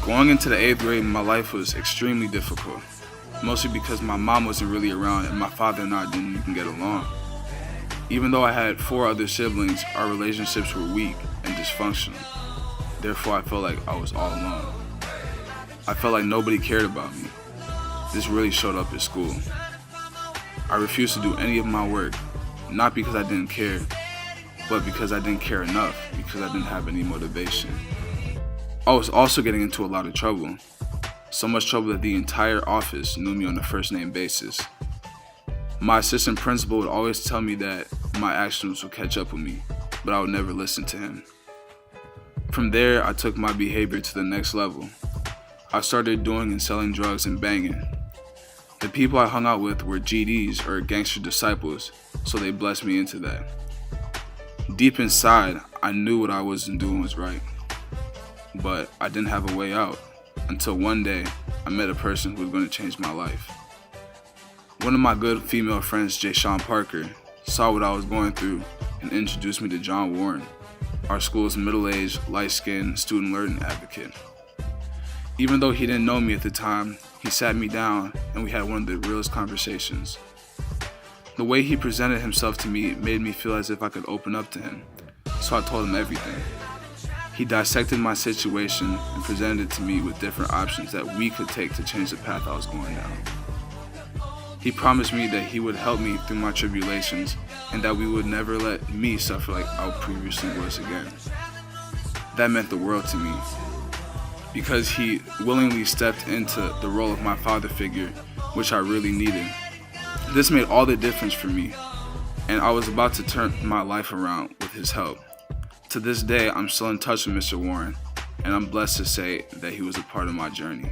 Going into the 8th grade, my life was extremely difficult, mostly because my mom wasn't really around and my father and I didn't even get along. Even though I had 4 other siblings, our relationships were weak and dysfunctional. Therefore, I felt like I was all alone. I felt like nobody cared about me. This really showed up at school. I refused to do any of my work, not because I didn't care, but because I didn't care enough, because I didn't have any motivation. I was also getting into a lot of trouble. So much trouble that the entire office knew me on a first name basis. My assistant principal would always tell me that my actions would catch up with me, but I would never listen to him. From there, I took my behavior to the next level. I started doing and selling drugs and banging. The people I hung out with were GDs or gangster disciples, so they blessed me into that. Deep inside, I knew what I wasn't doing was right, but I didn't have a way out until one day I met a person who was going to change my life. One of my good female friends, Jay Sean Parker, saw what I was going through and introduced me to John Warren, our school's middle-aged, light-skinned student learning advocate. Even though he didn't know me at the time, he sat me down and we had one of the realest conversations. The way he presented himself to me made me feel as if I could open up to him, so I told him everything. He dissected my situation and presented it to me with different options that we could take to change the path I was going down. He promised me that he would help me through my tribulations and that we would never let me suffer like I previously was again. That meant the world to me, because he willingly stepped into the role of my father figure, which I really needed. This made all the difference for me, and I was about to turn my life around with his help. To this day, I'm still in touch with Mr. Warren, and I'm blessed to say that he was a part of my journey.